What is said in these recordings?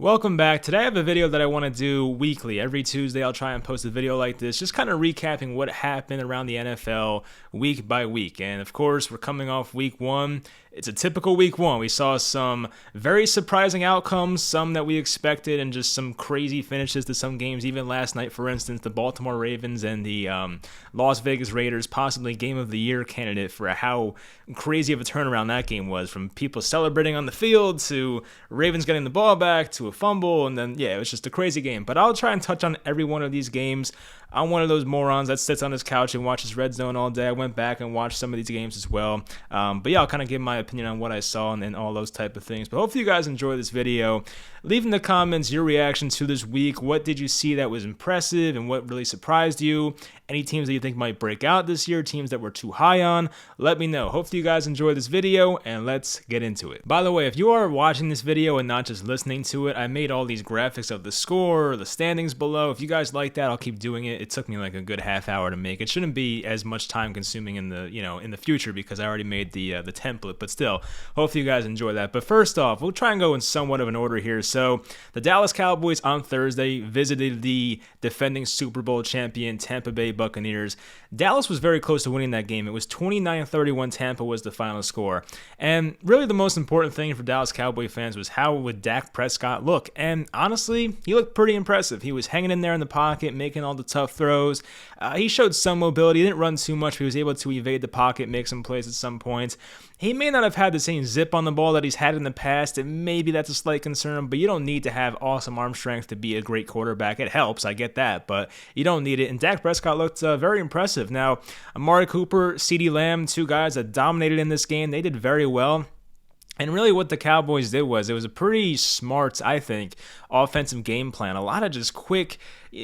Welcome back. Today I have a video that I want to do weekly. Every Tuesday I'll try and post a video like this, just kind of recapping what happened around the NFL week by week. And of course, we're coming off week one. It's a typical week one. We saw some very surprising outcomes, some that we expected, and just some crazy finishes to some games. Even last night, for instance, the Baltimore Ravens and the Las Vegas Raiders, possibly Game of the Year candidate for how crazy of a turnaround that game was, from people celebrating on the field to Ravens getting the ball back to a fumble, and then, yeah, it was just a crazy game. But I'll try and touch on every one of these games. I'm one of those morons that sits on his couch and watches Red Zone all day. I went back and watched some of these games as well. But yeah, I'll kind of give my opinion on what I saw and all those type of things. But hopefully you guys enjoy this video. Leave in the comments your reaction to this week. What did you see that was impressive and what really surprised you? Any teams that you think might break out this year, teams that were too high on, let me know. Hopefully you guys enjoy this video, and let's get into it. By the way, if you are watching this video and not just listening to it, I made all these graphics of the score, the standings below. If you guys like that, I'll keep doing it. It took me like a good half hour to make. It shouldn't be as much time consuming in the future because I already made the template, but still, hopefully you guys enjoy that. But first off, we'll try and go in somewhat of an order here. So the Dallas Cowboys on Thursday visited the defending Super Bowl champion Tampa Bay Buccaneers. Dallas was very close to winning that game. It was 29-31. Tampa was the final score. And really the most important thing for Dallas Cowboy fans was how would Dak Prescott look? And honestly, he looked pretty impressive. He was hanging in there in the pocket, making all the tough throws. He showed some mobility. He didn't run too much, but he was able to evade the pocket, make some plays at some points. He may not have had the same zip on the ball that he's had in the past, and maybe that's a slight concern, but you don't need to have awesome arm strength to be a great quarterback. It helps, I get that, but you don't need it. And Dak Prescott looked very impressive. Now, Amari Cooper, CeeDee Lamb, two guys that dominated in this game, they did very well. And really what the Cowboys did was, it was a pretty smart, I think, offensive game plan. A lot of just quick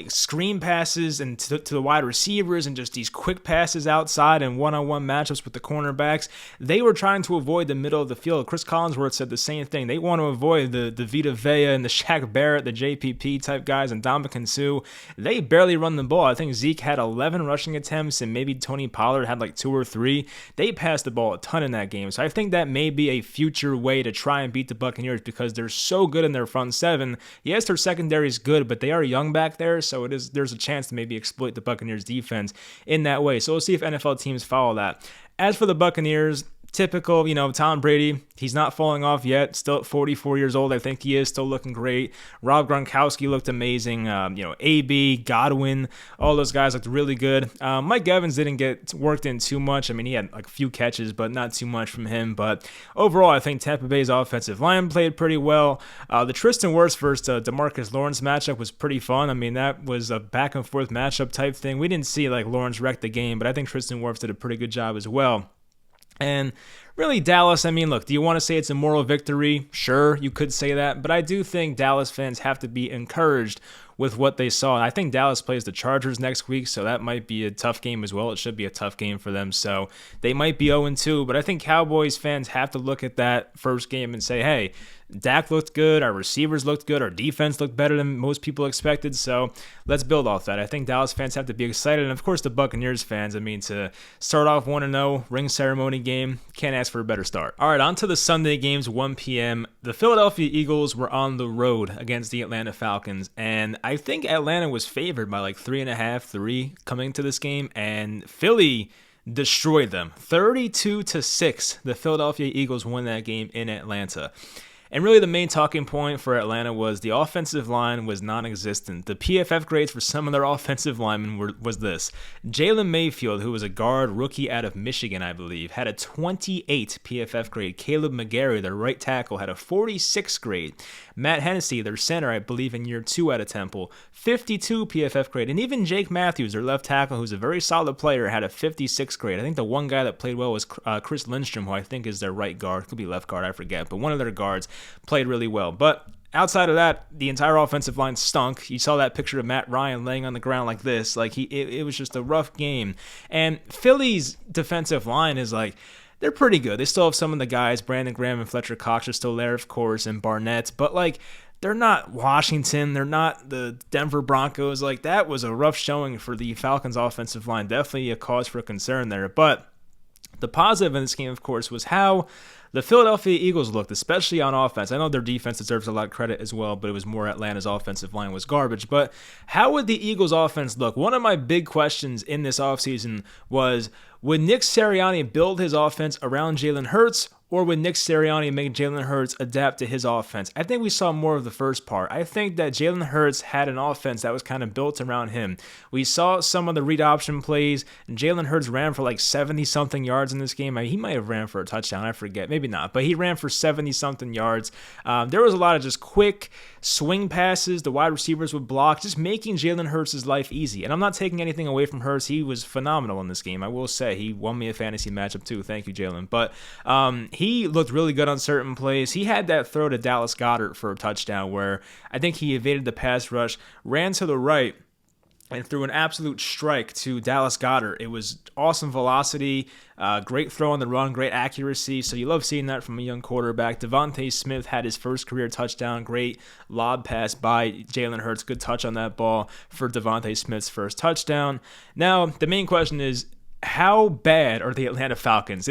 screen passes and to the wide receivers and just these quick passes outside and one-on-one matchups with the cornerbacks. They were trying to avoid the middle of the field. Chris Collinsworth said the same thing. They want to avoid the Vita Vea and the Shaq Barrett, the JPP type guys, and Ndamukong Suh. They barely run the ball. I think Zeke had 11 rushing attempts and maybe Tony Pollard had like 2 or 3. They passed the ball a ton in that game. So I think that may be a future way to try and beat the Buccaneers because they're so good in their front seven. Yes, their secondary is good, but they are young back there, so there's a chance to maybe exploit the Buccaneers defense in that way. So we'll see if NFL teams follow that. As for the Buccaneers, typical, Tom Brady, he's not falling off yet, still at 44 years old, I think he is, still looking great. Rob Gronkowski looked amazing, AB, Godwin, all those guys looked really good. Mike Evans didn't get worked in too much. I mean, he had like a few catches, but not too much from him. But overall, I think Tampa Bay's offensive line played pretty well. The Tristan Wirfs versus DeMarcus Lawrence matchup was pretty fun. I mean, that was a back and forth matchup type thing. We didn't see like Lawrence wreck the game, but I think Tristan Wirfs did a pretty good job as well. And really, Dallas, I mean, look, do you want to say it's a moral victory? Sure, you could say that, but I do think Dallas fans have to be encouraged with what they saw. And I think Dallas plays the Chargers next week, so that might be a tough game as well. It should be a tough game for them, so they might be 0-2, but I think Cowboys fans have to look at that first game and say, hey, Dak looked good, our receivers looked good, our defense looked better than most people expected, so let's build off that. I think Dallas fans have to be excited, and of course the Buccaneers fans, I mean, to start off 1-0, ring ceremony game, can't ask for a better start. All right, on to the Sunday games, 1 p.m. The Philadelphia Eagles were on the road against the Atlanta Falcons, and I think Atlanta was favored by like 3.5, 3 coming to this game, and Philly destroyed them. 32-6, the Philadelphia Eagles won that game in Atlanta. And really the main talking point for Atlanta was the offensive line was non-existent. The PFF grades for some of their offensive linemen was this. Jalen Mayfield, who was a guard rookie out of Michigan, I believe, had a 28 PFF grade. Caleb McGarry, their right tackle, had a 46 grade. Matt Hennessy, their center, I believe in year 2 out of Temple, 52 PFF grade. And even Jake Matthews, their left tackle, who's a very solid player, had a 56 grade. I think the one guy that played well was Chris Lindstrom, who I think is their right guard. Could be left guard, I forget. But one of their guards played really well. But outside of that, the entire offensive line stunk. You saw that picture of Matt Ryan laying on the ground like this. Like it was just a rough game. And Philly's defensive line is like, they're pretty good. They still have some of the guys. Brandon Graham and Fletcher Cox are still there, of course, and Barnett. But like, they're not Washington. They're not the Denver Broncos. Like, that was a rough showing for the Falcons offensive line. Definitely a cause for concern there. But the positive in this game, of course, was how the Philadelphia Eagles looked, especially on offense. I know their defense deserves a lot of credit as well, but it was more Atlanta's offensive line was garbage. But how would the Eagles offense look? One of my big questions in this offseason was, would Nick Sirianni build his offense around Jalen Hurts, or would Nick Sirianni make Jalen Hurts adapt to his offense? I think we saw more of the first part. I think that Jalen Hurts had an offense that was kind of built around him. We saw some of the read option plays, and Jalen Hurts ran for like 70-something yards in this game. I mean, he might have ran for a touchdown, I forget. Maybe not, but he ran for 70-something yards. There was a lot of just quick swing passes. The wide receivers would block, just making Jalen Hurts' life easy. And I'm not taking anything away from Hurts. He was phenomenal in this game. I will say he won me a fantasy matchup too. Thank you, Jalen. But he looked really good on certain plays. He had that throw to Dallas Goedert for a touchdown where I think he evaded the pass rush, ran to the right, and threw an absolute strike to Dallas Goedert. It was awesome velocity, great throw on the run, great accuracy. So you love seeing that from a young quarterback. Devontae Smith had his first career touchdown. Great lob pass by Jalen Hurts. Good touch on that ball for Devontae Smith's first touchdown. Now, the main question is, how bad are the Atlanta Falcons?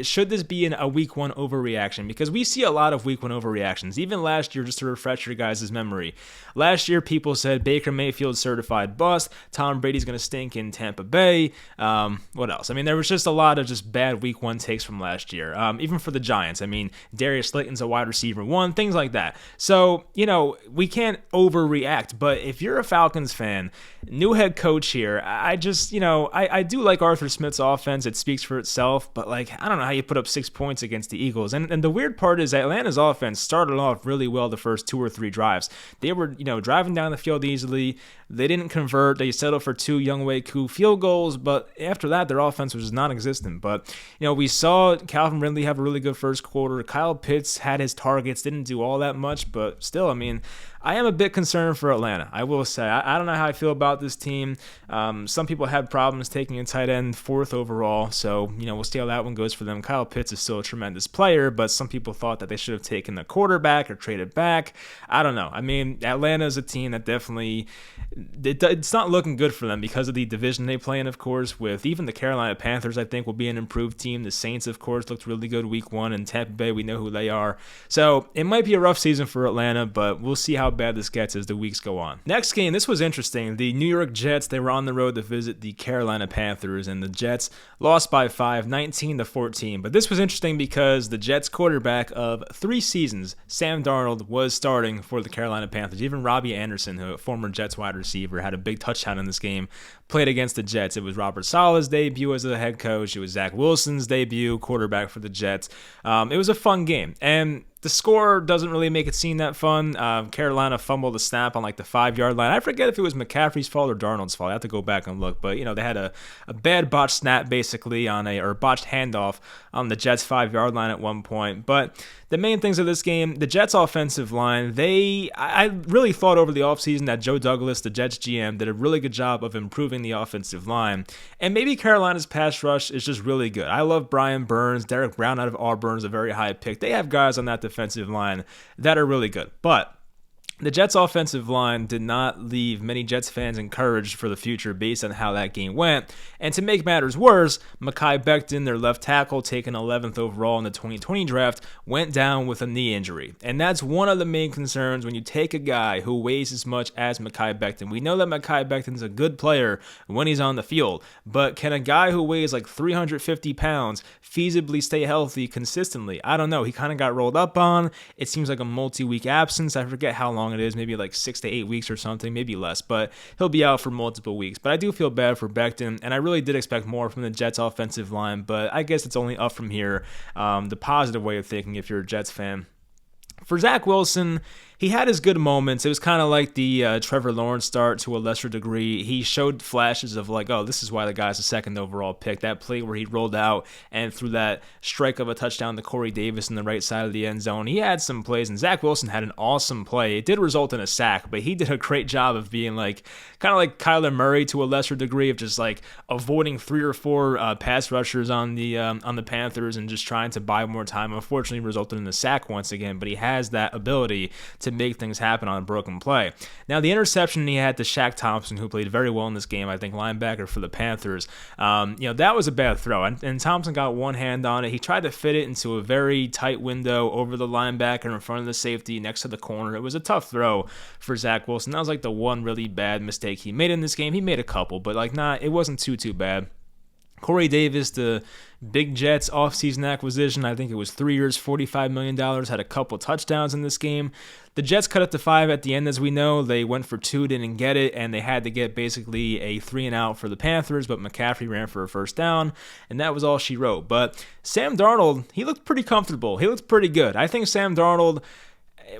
Should this be a week one overreaction? Because we see a lot of week one overreactions. Even last year, just to refresh your guys' memory, last year people said Baker Mayfield certified bust, Tom Brady's going to stink in Tampa Bay. What else? I mean, there was just a lot of just bad week one takes from last year. Even for the Giants, I mean, Darius Slayton's a wide receiver one, things like that. So, we can't overreact. But if you're a Falcons fan, new head coach here, I just, I do like Arthur Smith's offense. It speaks for itself, but I don't know how you put up 6 points against the Eagles. And the weird part is Atlanta's offense started off really well the first 2 or 3 drives. They were, driving down the field easily. They didn't convert. They settled for 2 Younghoe Koo field goals, but after that, their offense was non-existent. But, we saw Calvin Ridley have a really good first quarter. Kyle Pitts had his targets, didn't do all that much, but still, I am a bit concerned for Atlanta. I will say. I don't know how I feel about this team. Some people had problems taking a tight end 4th overall, so, we'll see how that one goes for them. Kyle Pitts is still a tremendous player, but some people thought that they should have taken the quarterback or traded back. I don't know. Atlanta is a team that definitely, it's not looking good for them because of the division they play in, of course, with even the Carolina Panthers, I think, will be an improved team. The Saints, of course, looked really good week 1, and Tampa Bay, we know who they are. So it might be a rough season for Atlanta, but we'll see how bad this gets as the weeks go on. Next game, this was interesting. The New York Jets, they were on the road to visit the Carolina Panthers, and the Jets lost by 5, 19-14. But this was interesting because the Jets quarterback of 3 seasons, Sam Darnold, was starting for the Carolina Panthers. Even Robbie Anderson, who a former Jets wide receiver, had a big touchdown in this game, played against the Jets. It was Robert Saleh's debut as a head coach. It was Zach Wilson's debut, quarterback for the Jets. It was a fun game, and the score doesn't really make it seem that fun. Carolina fumbled the snap on the 5-yard line. I forget if it was McCaffrey's fault or Darnold's fault. I have to go back and look. But, they had a bad botched snap basically or botched handoff on the Jets' 5-yard line at one point. But the main things of this game, the Jets' offensive line, I really thought over the offseason that Joe Douglas, the Jets GM, did a really good job of improving the offensive line. And maybe Carolina's pass rush is just really good. I love Brian Burns. Derek Brown out of Auburn is a very high pick. They have guys on that defensive line that are really good. But the Jets' offensive line did not leave many Jets fans encouraged for the future based on how that game went. And to make matters worse, Mekhi Becton, their left tackle, taken 11th overall in the 2020 draft, went down with a knee injury. And that's one of the main concerns when you take a guy who weighs as much as Mekhi Becton. We know that Mekhi Becton's a good player when he's on the field, but can a guy who weighs 350 pounds feasibly stay healthy consistently? I don't know. He kind of got rolled up on. It seems like a multi-week absence. I forget how long it is, maybe 6 to 8 weeks or something, maybe less, but he'll be out for multiple weeks. But I do feel bad for Becton, and I really did expect more from the Jets offensive line, but I guess it's only up from here, the positive way of thinking if you're a Jets fan. For Zach Wilson, he had his good moments. It was kind of like the Trevor Lawrence start to a lesser degree. He showed flashes of this is why the guy's a 2nd overall pick. That play where he rolled out and threw that strike of a touchdown to Corey Davis in the right side of the end zone. He had some plays, and Zach Wilson had an awesome play. It did result in a sack, but he did a great job of being kind of like Kyler Murray to a lesser degree, of just avoiding 3 or 4 pass rushers on the Panthers and just trying to buy more time. Unfortunately, resulted in a sack once again, but he has that ability to make things happen on a broken play. Now, the interception he had to Shaq Thompson, who played very well in this game, I think linebacker for the Panthers, that was a bad throw. And Thompson got one hand on it. He tried to fit it into a very tight window over the linebacker in front of the safety next to the corner. It was a tough throw for Zach Wilson. That was like the one really bad mistake he made in this game. He made a couple, but it wasn't too bad. Corey Davis, the big Jets offseason acquisition, I think it was 3 years, $45 million, had a couple touchdowns in this game. The Jets cut it to 5 at the end, as we know. They went for 2, didn't get it, and they had to get basically a 3-and-out for the Panthers, but McCaffrey ran for a first down, and that was all she wrote. But Sam Darnold, he looked pretty comfortable. He looked pretty good. I think Sam Darnold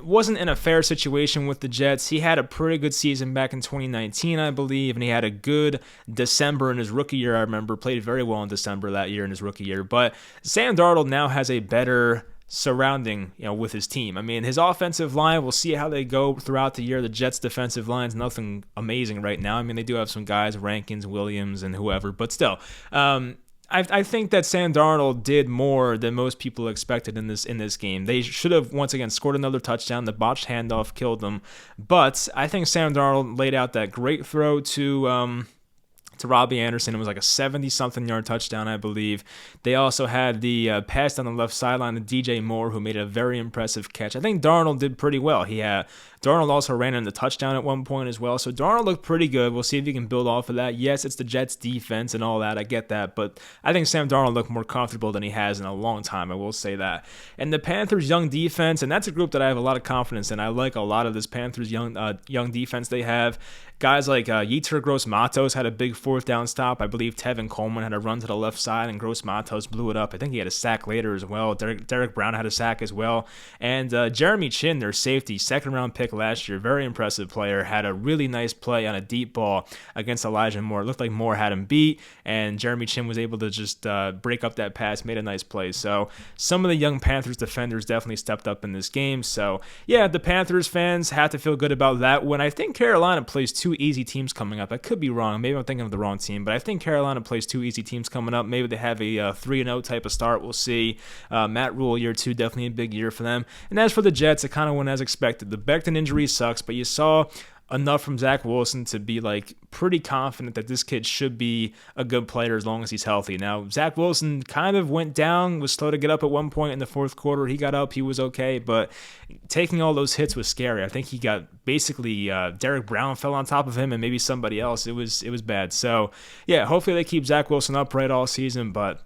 wasn't in a fair situation with the Jets. He had a pretty good season back in 2019, I believe, and he had a good December in his rookie year. I remember played very well in December that year in his rookie year. But Sam Darnold now has a better surrounding, with his team. I mean, his offensive line, we'll see how they go throughout the year. The Jets' defensive line is nothing amazing right now. I mean, they do have some guys, Rankins, Williams, and whoever, but still, I think that Sam Darnold did more than most people expected in this game. They should have, once again, scored another touchdown. The botched handoff killed them. But I think Sam Darnold laid out that great throw to Robbie Anderson. It was like a 70-something yard touchdown, I believe. They also had the pass down the left sideline to DJ Moore, who made a very impressive catch. I think Darnold did pretty well. Darnold also ran in the touchdown at one point as well. So Darnold looked pretty good. We'll see if he can build off of that. Yes, it's the Jets defense and all that. I get that. But I think Sam Darnold looked more comfortable than he has in a long time. I will say that. And the Panthers' young defense, and that's a group that I have a lot of confidence in. I like a lot of this Panthers' young defense they have. Guys like Yetur Gross-Matos had a big fourth down stop. I believe Tevin Coleman had a run to the left side, and Gross-Matos blew it up. I think he had a sack later as well. Derek Brown had a sack as well. And Jeremy Chin, their safety, second-round pick last year, very impressive player, had a really nice play on a deep ball against Elijah Moore. It looked like Moore had him beat, and Jeremy Chin was able to just break up that pass, made a nice play. So some of the young Panthers defenders definitely stepped up in this game. So, yeah, the Panthers fans have to feel good about that. When I think Carolina plays 2 easy teams coming up, I could be wrong. Maybe I'm thinking of the wrong team, but I think Carolina plays 2 easy teams coming up. Maybe they have a 3-0 type of start. We'll see. Matt Rule, year 2, definitely a big year for them. And as for the Jets, it kind of went as expected. The Becton injury sucks, but you saw enough from Zach Wilson to be pretty confident that this kid should be a good player as long as he's healthy. Now, Zach Wilson kind of went down, was slow to get up at one point in the fourth quarter. He got up, he was okay, but taking all those hits was scary. I think he got basically Derek Brown fell on top of him and maybe somebody else. It was bad. So, yeah, hopefully they keep Zach Wilson upright all season, but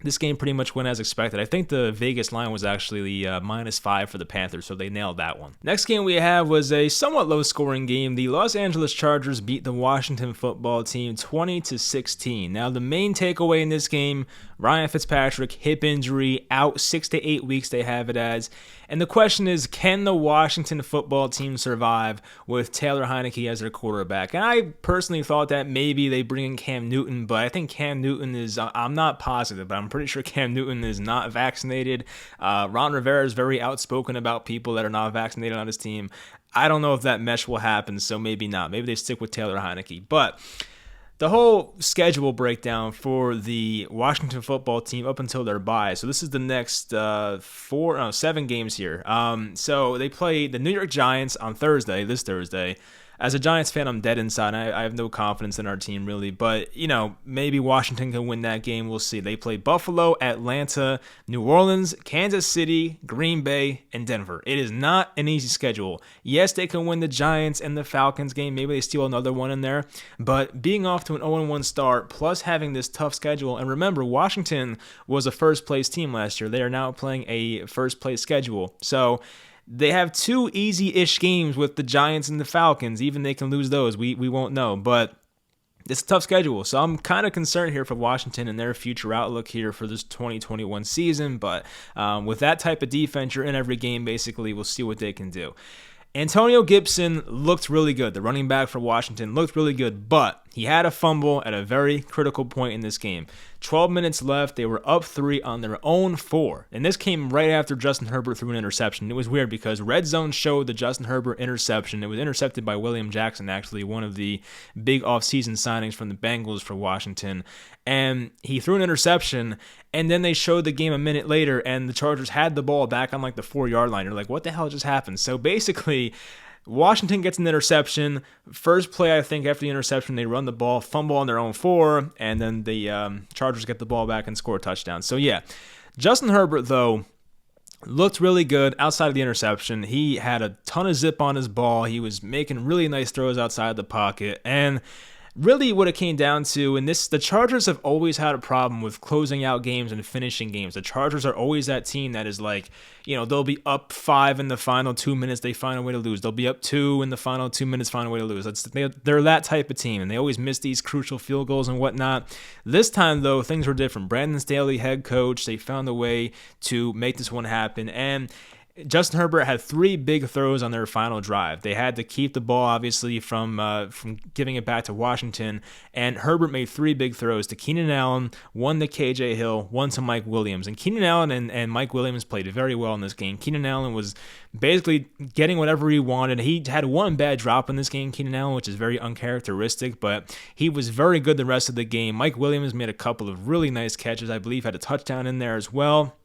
this game pretty much went as expected. I think the Vegas line was actually -5 for the Panthers, so they nailed that one. Next game we have was a somewhat low-scoring game. The Los Angeles Chargers beat the Washington football team 20-16. Now, the main takeaway in this game, Ryan Fitzpatrick, hip injury, out 6 to 8 weeks they have it as. And the question is, can the Washington football team survive with Taylor Heineke as their quarterback? And I personally thought that maybe they bring in Cam Newton, but I think Cam Newton is, I'm not positive, but I'm pretty sure Cam Newton is not vaccinated. Ron Rivera is very outspoken about people that are not vaccinated on his team. I don't know if that mesh will happen, so maybe not. Maybe they stick with Taylor Heineke. But the whole schedule breakdown for the Washington football team up until their bye. So this is the next 7 games here. So they play the New York Giants on this Thursday. As a Giants fan, I'm dead inside. I have no confidence in our team, really. But, maybe Washington can win that game. We'll see. They play Buffalo, Atlanta, New Orleans, Kansas City, Green Bay, and Denver. It is not an easy schedule. Yes, they can win the Giants and the Falcons game. Maybe they steal another one in there. But being off to an 0-1 start, plus having this tough schedule, and remember, Washington was a first-place team last year. They are now playing a first-place schedule. So they have 2 easy-ish games with the Giants and the Falcons. Even they can lose those. We won't know. But it's a tough schedule. So I'm kind of concerned here for Washington and their future outlook here for this 2021 season. But with that type of defense, you're in every game, basically. We'll see what they can do. Antonio Gibson looked really good. The running back for Washington looked really good. But He had a fumble at a very critical point in this game. 12 minutes left. They were up 3 on their own 4. And this came right after Justin Herbert threw an interception. It was weird because Red Zone showed the Justin Herbert interception. It was intercepted by William Jackson, actually, one of the big offseason signings from the Bengals for Washington. And he threw an interception, and then they showed the game a minute later, and the Chargers had the ball back on like the 4-yard line. You're like, what the hell just happened? So basically, Washington gets an interception. First play, I think, after the interception, they run the ball, fumble on their own 4, and then the Chargers get the ball back and score a touchdown. So, yeah, Justin Herbert, though, looked really good outside of the interception. He had a ton of zip on his ball. He was making really nice throws outside the pocket, and really what it came down to, and the Chargers have always had a problem with closing out games and finishing games. The Chargers are always that team that is like, they'll be up 5 in the final 2 minutes, they find a way to lose. They'll be up 2 in the final 2 minutes, find a way to lose. They're that type of team, and they always miss these crucial field goals and whatnot. This time, though, things were different. Brandon Staley, head coach, they found a way to make this one happen, and Justin Herbert had 3 big throws on their final drive. They had to keep the ball, obviously, from giving it back to Washington, and Herbert made 3 big throws to Keenan Allen, 1 to KJ Hill, 1 to Mike Williams. And Keenan Allen and Mike Williams played very well in this game. Keenan Allen was basically getting whatever he wanted. He had 1 bad drop in this game, Keenan Allen, which is very uncharacteristic, but he was very good the rest of the game. Mike Williams made a couple of really nice catches. I believe had a touchdown in there as well.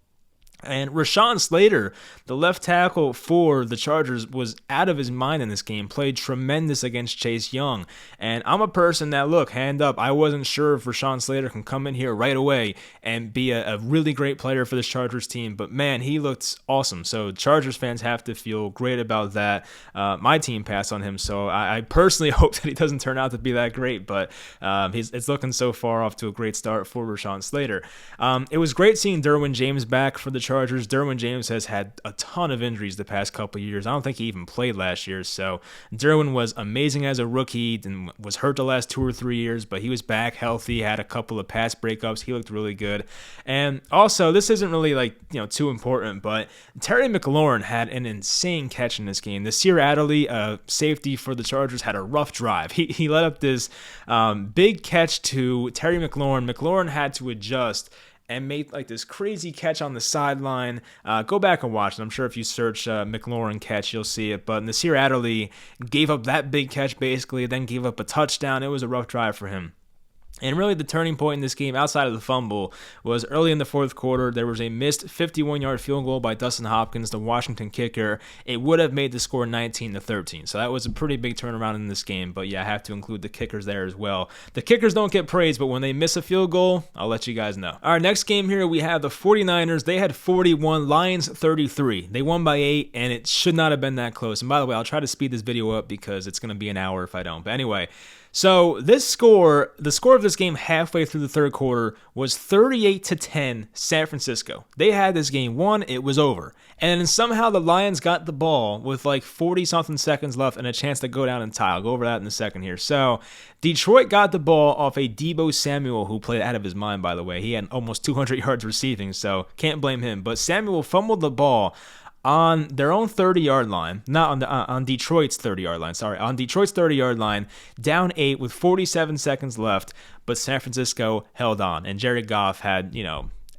And Rashawn Slater, the left tackle for the Chargers, was out of his mind in this game, played tremendous against Chase Young. And I'm a person that, look, hand up, I wasn't sure if Rashawn Slater can come in here right away and be a really great player for this Chargers team. But, man, he looked awesome. So Chargers fans have to feel great about that. My team passed on him, so I personally hope that he doesn't turn out to be that great. But it's looking so far off to a great start for Rashawn Slater. It was great seeing Derwin James back for the Chargers. Derwin James has had a ton of injuries the past couple of years. I don't think he even played last year. So Derwin was amazing as a rookie and was hurt the last 2 or 3 years, but he was back healthy, had a couple of pass breakups. He looked really good. And also, this isn't really too important, but Terry McLaurin had an insane catch in this game. Nasir Adderley, safety for the Chargers, had a rough drive. He let up this big catch to Terry McLaurin. McLaurin had to adjust and made this crazy catch on the sideline. Go back and watch it. I'm sure if you search McLaurin catch, you'll see it. But Nasir Adderley gave up that big catch basically, then gave up a touchdown. It was a rough drive for him. And really the turning point in this game, outside of the fumble, was early in the fourth quarter. There was a missed 51-yard field goal by Dustin Hopkins, the Washington kicker. It would have made the score 19-13. So that was a pretty big turnaround in this game. But yeah, I have to include the kickers there as well. The kickers don't get praised, but when they miss a field goal, I'll let you guys know. All right, next game here, we have the 49ers. They had 41, Lions 33. They won by 8, and it should not have been that close. And by the way, I'll try to speed this video up because it's going to be an hour if I don't. But anyway, so the score of this game halfway through the third quarter was 38-10 San Francisco. They had this game won, it was over. And then somehow the Lions got the ball with 40-something seconds left and a chance to go down and tie. I'll go over that in a second here. So Detroit got the ball off a Deebo Samuel, who played out of his mind, by the way. He had almost 200 yards receiving, so can't blame him. But Samuel fumbled the ball on their own 30-yard line, not on Detroit's 30-yard line, on Detroit's 30-yard line, down 8 with 47 seconds left, but San Francisco held on, and Jared Goff had,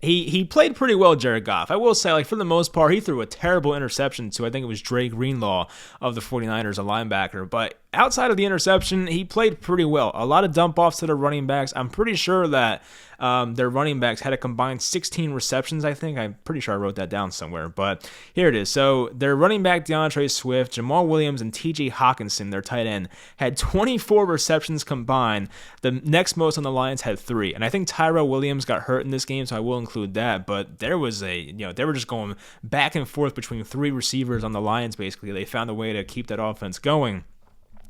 he played pretty well, Jared Goff. I will say, for the most part, he threw a terrible interception to, I think it was Dre Greenlaw of the 49ers, a linebacker, but outside of the interception, he played pretty well. A lot of dump-offs to the running backs. I'm pretty sure that their running backs had a combined 16 receptions, I think. I'm pretty sure I wrote that down somewhere, but here it is. So their running back, DeAndre Swift, Jamal Williams, and TJ Hawkinson, their tight end, had 24 receptions combined. The next most on the Lions had 3, and I think Tyrell Williams got hurt in this game, so I will include that, but there was they were just going back and forth between 3 receivers on the Lions, basically. They found a way to keep that offense going.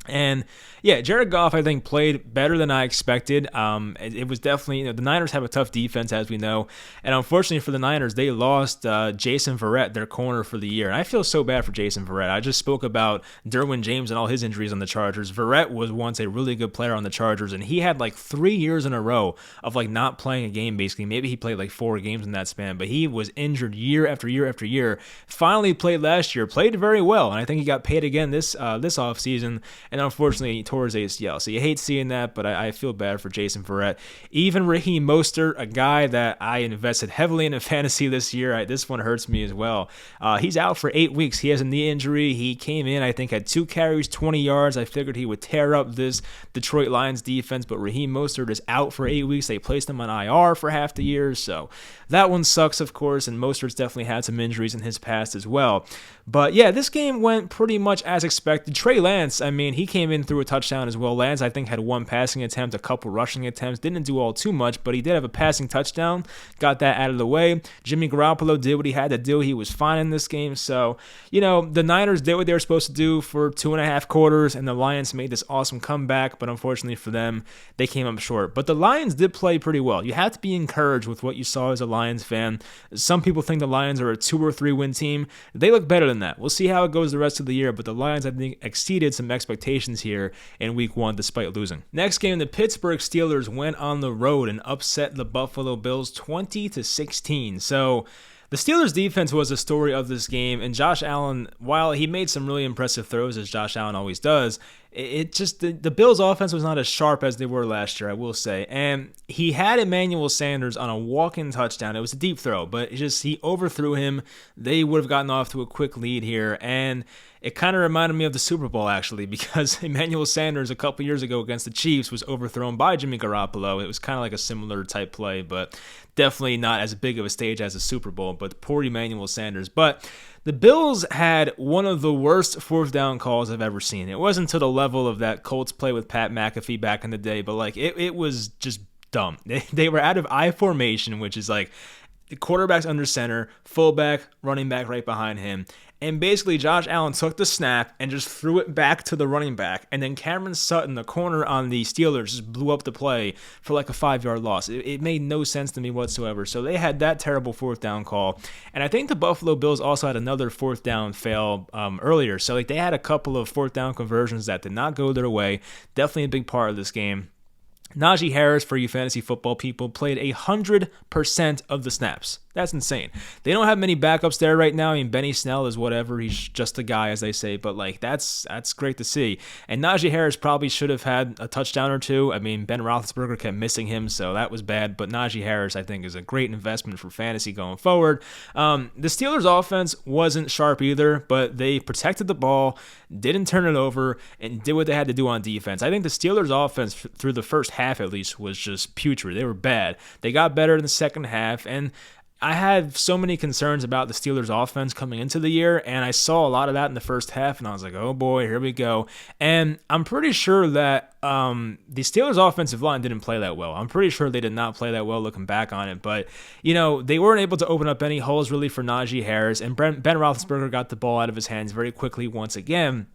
And yeah, Jared Goff, I think, played better than I expected. It was definitely, the Niners have a tough defense, as we know. And unfortunately for the Niners, they lost Jason Verrett, their corner for the year. And I feel so bad for Jason Verrett. I just spoke about Derwin James and all his injuries on the Chargers. Verrett was once a really good player on the Chargers, and he had 3 years in a row of not playing a game, basically. Maybe he played 4 games in that span, but he was injured year after year after year. Finally played last year, played very well, and I think he got paid again this offseason. and unfortunately he tore his ACL. So you hate seeing that, but I feel bad for Jason Verrett. Even Raheem Mostert, a guy that I invested heavily in fantasy this year, this one hurts me as well. He's out for 8 weeks. He has a knee injury. He came in, I think, had 2 carries, 20 yards. I figured he would tear up this Detroit Lions defense, but Raheem Mostert is out for 8 weeks. They placed him on IR for half the year, so that one sucks, of course, and Mostert's definitely had some injuries in his past as well. But yeah, this game went pretty much as expected. Trey Lance, I mean, he came in through a touchdown as well. Lance, I think, had 1 passing attempt, a couple rushing attempts. Didn't do all too much, but he did have a passing touchdown. Got that out of the way. Jimmy Garoppolo did what he had to do. He was fine in this game. So, the Niners did what they were supposed to do for 2.5 quarters, and the Lions made this awesome comeback, but unfortunately for them, they came up short. But the Lions did play pretty well. You have to be encouraged with what you saw as a Lions fan. Some people think the Lions are a 2 or 3 win team. They look better than that. We'll see how it goes the rest of the year, but the Lions, I think, exceeded some expectations here in week 1 despite losing. Next game, the Pittsburgh Steelers went on the road and upset the Buffalo Bills 20-16. So the Steelers' defense was the story of this game, and Josh Allen, while he made some really impressive throws, as Josh Allen always does, the Bills' offense was not as sharp as they were last year, I will say. And he had Emmanuel Sanders on a walk-in touchdown. It was a deep throw, but he overthrew him. They would have gotten off to a quick lead here, and it kind of reminded me of the Super Bowl, actually, because Emmanuel Sanders a couple years ago against the Chiefs was overthrown by Jimmy Garoppolo. It was kind of like a similar type play, but definitely not as big of a stage as the Super Bowl, but poor Emmanuel Sanders. But the Bills had one of the worst 4th down calls I've ever seen. It wasn't to the level of that Colts play with Pat McAfee back in the day, but it was just dumb. They were out of I formation, which is like the quarterback's under center, fullback, running back right behind him. And basically, Josh Allen took the snap and just threw it back to the running back. And then Cameron Sutton, the corner on the Steelers, just blew up the play for like a 5-yard loss. It made no sense to me whatsoever. So they had that terrible 4th down call. And I think the Buffalo Bills also had another 4th down fail earlier. So they had a couple of 4th down conversions that did not go their way. Definitely a big part of this game. Najee Harris, for you fantasy football people, played 100% of the snaps. That's insane. They don't have many backups there right now. I mean, Benny Snell is whatever. He's just a guy, as they say. But, that's great to see. And Najee Harris probably should have had a touchdown or 2. I mean, Ben Roethlisberger kept missing him, so that was bad. But Najee Harris, I think, is a great investment for fantasy going forward. The Steelers' offense wasn't sharp either, but they protected the ball, didn't turn it over, and did what they had to do on defense. I think the Steelers' offense, through the first half at least, was just putrid. They were bad. They got better in the second half, and I had so many concerns about the Steelers' offense coming into the year, and I saw a lot of that in the first half, and I was like, oh boy, here we go. And I'm pretty sure that the Steelers' offensive line didn't play that well. I'm pretty sure they did not play that well looking back on it, but, they weren't able to open up any holes really for Najee Harris, and Ben Roethlisberger got the ball out of his hands very quickly once again.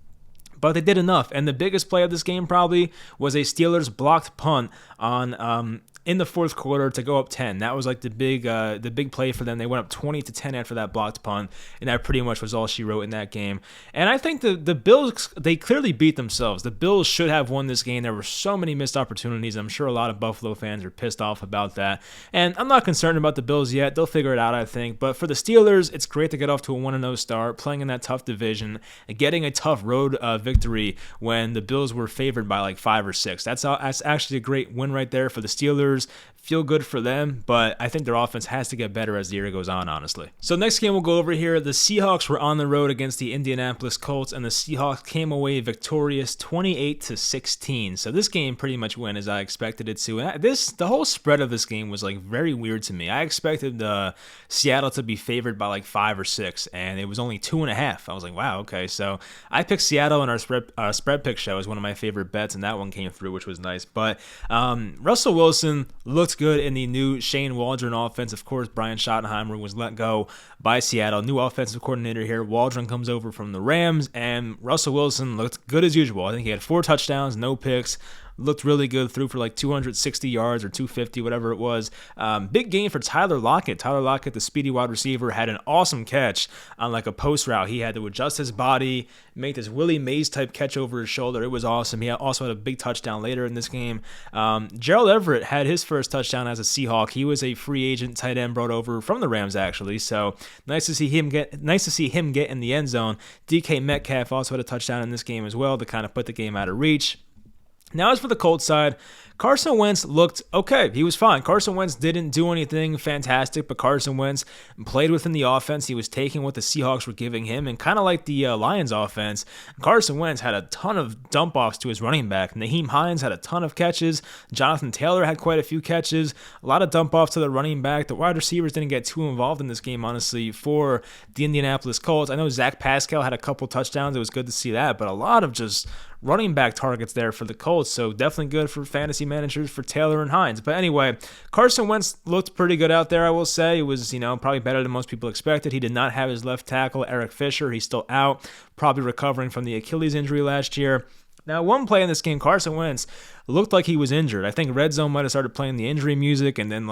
But they did enough, and the biggest play of this game probably was a Steelers blocked punt on in the 4th quarter to go up 10. That was like the big play for them. They went up 20-10 after that blocked punt, and that pretty much was all she wrote in that game. And I think the Bills, they clearly beat themselves. The Bills should have won this game. There were so many missed opportunities. I'm sure a lot of Buffalo fans are pissed off about that. And I'm not concerned about the Bills yet. They'll figure it out, I think. But for the Steelers, it's great to get off to a 1-0 start, playing in that tough division, and getting a tough road victory when the Bills were favored by like 5 or 6. That's actually a great win right there for the Steelers. Feel good for them, but I think their offense has to get better as the year goes on, honestly. So next game we'll go over here. The Seahawks were on the road against the Indianapolis Colts, and the Seahawks came away victorious 28-16. So this game pretty much went as I expected it to. And the whole spread of this game was like very weird to me. I expected Seattle to be favored by like 5 or 6, and it was only 2.5. I was like, wow, okay. So I picked Seattle in our spread pick show as one of my favorite bets, and that one came through, which was nice. But Russell Wilson looked good in the new Shane Waldron offense. Of course, Brian Schottenheimer was let go by Seattle. New offensive coordinator here. Waldron comes over from the Rams, and Russell Wilson looked good as usual. I think he had 4 touchdowns, no picks, looked really good, threw for like 260 yards or 250, whatever it was. Big game for Tyler Lockett. Tyler Lockett, the speedy wide receiver, had an awesome catch on like a post route. He had to adjust his body, make this Willie Mays type catch over his shoulder. It was awesome. He also had a big touchdown later in this game. Gerald Everett had his first touchdown as a Seahawk. He was a free agent tight end brought over from the Rams, actually. So nice to see him get in the end zone. DK Metcalf also had a touchdown in this game as well to kind of put the game out of reach. Now, as for the Colts side, Carson Wentz looked okay. He was fine. Carson Wentz didn't do anything fantastic, but Carson Wentz played within the offense. He was taking what the Seahawks were giving him, and kind of like the Lions offense, Carson Wentz had a ton of dump-offs to his running back. Nyheim Hines had a ton of catches. Jonathan Taylor had quite a few catches. A lot of dump-offs to the running back. The wide receivers didn't get too involved in this game, honestly, for the Indianapolis Colts. I know Zach Pascal had a couple touchdowns. It was good to see that, but a lot of just running back targets there for the Colts, so definitely good for fantasy managers for Taylor and Hines. But anyway, Carson Wentz looked pretty good out there, I will say. It was, probably better than most people expected. He did not have his left tackle, Eric Fisher. He's still out, probably recovering from the Achilles injury last year. Now, one play in this game, Carson Wentz looked like he was injured. I think Red Zone might have started playing the injury music, and then,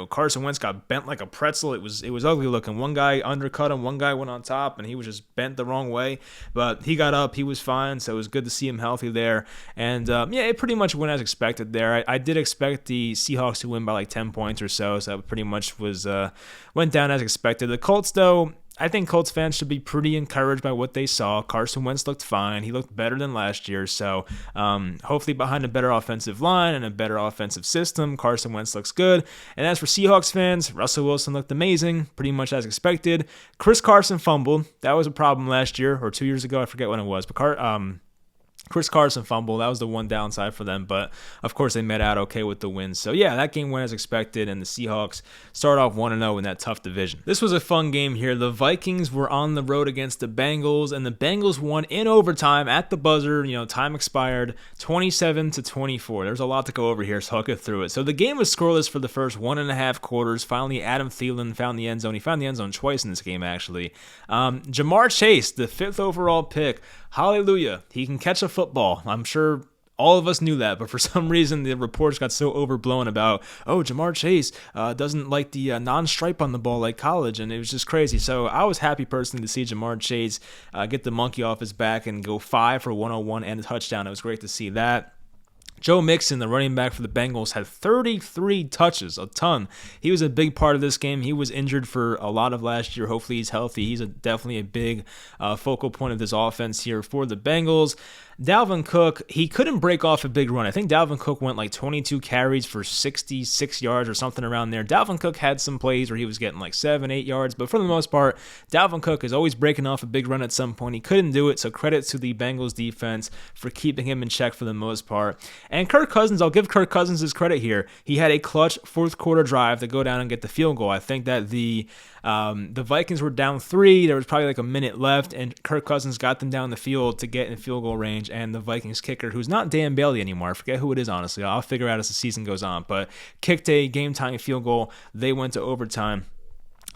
Carson Wentz got bent like a pretzel. It was ugly looking. One guy undercut him, one guy went on top, and he was just bent the wrong way. But he got up, he was fine, so it was good to see him healthy there. And, it pretty much went as expected there. I did expect the Seahawks to win by like 10 points or so that pretty much went down as expected. The Colts, though, I think Colts fans should be pretty encouraged by what they saw. Carson Wentz looked fine. He looked better than last year. So hopefully behind a better offensive line and a better offensive system, Carson Wentz looks good. And as for Seahawks fans, Russell Wilson looked amazing, pretty much as expected. Chris Carson fumbled. That was a problem last year or 2 years ago. I forget when it was. But Chris Carson fumble. That was the one downside for them, but of course they met out okay with the win. So yeah, that game went as expected, and the Seahawks start off 1-0 in that tough division. This was a fun game here. The Vikings were on the road against the Bengals, and the Bengals won in overtime at the buzzer. Time expired, 27-24. There's a lot to go over here, so I'll get through it. So the game was scoreless for the first 1.5 quarters. Finally, Adam Thielen found the end zone. He found the end zone twice in this game, actually. Jamar Chase, the 5th overall pick, hallelujah, he can catch a football. I'm sure all of us knew that, but for some reason the reports got so overblown about, Jamar Chase doesn't like the non-stripe on the ball like college, and it was just crazy. So I was happy personally to see Jamar Chase get the monkey off his back and go 5 for 101 and a touchdown. It was great to see that. Joe Mixon, the running back for the Bengals, had 33 touches, a ton. He was a big part of this game. He was injured for a lot of last year. Hopefully he's healthy. He's definitely a big focal point of this offense here for the Bengals. Dalvin Cook, he couldn't break off a big run. I think Dalvin Cook went like 22 carries for 66 yards or something around there. Dalvin Cook had some plays where he was getting like 7, 8 yards, but for the most part, Dalvin Cook is always breaking off a big run at some point. He couldn't do it, so credit to the Bengals defense for keeping him in check for the most part. And Kirk Cousins, I'll give Kirk Cousins his credit here. He had a clutch fourth quarter drive to go down and get the field goal. I think that the Vikings were down 3. There was probably like a minute left, and Kirk Cousins got them down the field to get in field goal range. And the Vikings kicker, who's not Dan Bailey anymore, I forget who it is, honestly. I'll figure out as the season goes on, but kicked a game-tying field goal. They went to overtime.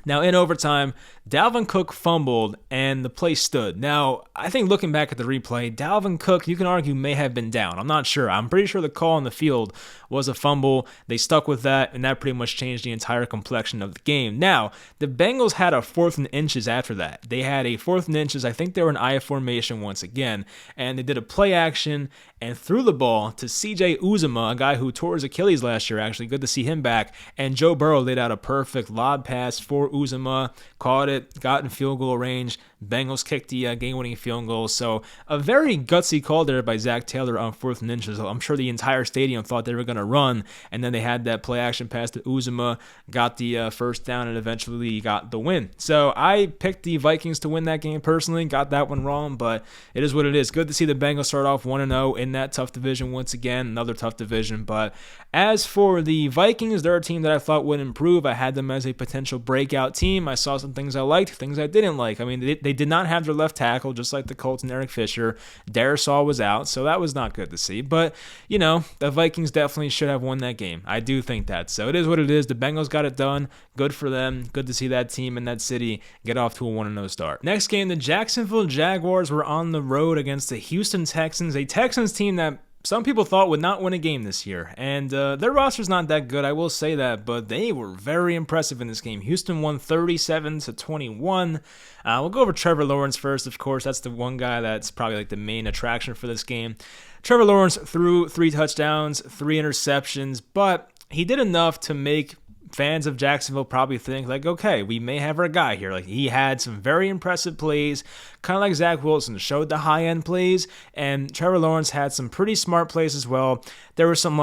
Now, in overtime, Dalvin Cook fumbled, and the play stood. Now, I think looking back at the replay, Dalvin Cook, you can argue, may have been down. I'm not sure. I'm pretty sure the call on the field was a fumble. They stuck with that, and that pretty much changed the entire complexion of the game. Now, the Bengals had a 4th and inches after that. They had a 4th and inches. I think they were in I formation once again, and they did a play action and threw the ball to C.J. Uzomah, a guy who tore his Achilles last year, actually. Good to see him back. And Joe Burrow laid out a perfect lob pass for Uzomah, caught it, got in field goal range. Bengals kicked the game-winning field goal. So a very gutsy call there by Zach Taylor on 4th and inches. I'm sure the entire stadium thought they were going to run, and then they had that play-action pass to Uzomah, got the first down, and eventually got the win. So I picked the Vikings to win that game personally. Got that one wrong, but it is what it is. Good to see the Bengals start off 1-0 in that tough division once again, another tough division. But as for the Vikings, they're a team that I thought would improve. I had them as a potential breakout team. I saw some things I liked, things I didn't like. I mean, they did not have their left tackle, just like the Colts and Eric Fisher. Darisaw was out, so that was not good to see. But, the Vikings definitely should have won that game. I do think that. So it is what it is. The Bengals got it done. Good for them. Good to see that team in that city get off to a 1-0 start. Next game, the Jacksonville Jaguars were on the road against the Houston Texans, a Texans team that some people thought would not win a game this year. And their roster's not that good, I will say that, but they were very impressive in this game. Houston won 37-21. We'll go over Trevor Lawrence first, of course. That's the one guy that's probably like the main attraction for this game. Trevor Lawrence threw 3 touchdowns, 3 interceptions, but he did enough to make fans of Jacksonville probably think like, okay, we may have our guy here. Like, he had some very impressive plays, kind of like Zach Wilson showed the high-end plays, and Trevor Lawrence had some pretty smart plays as well. There were some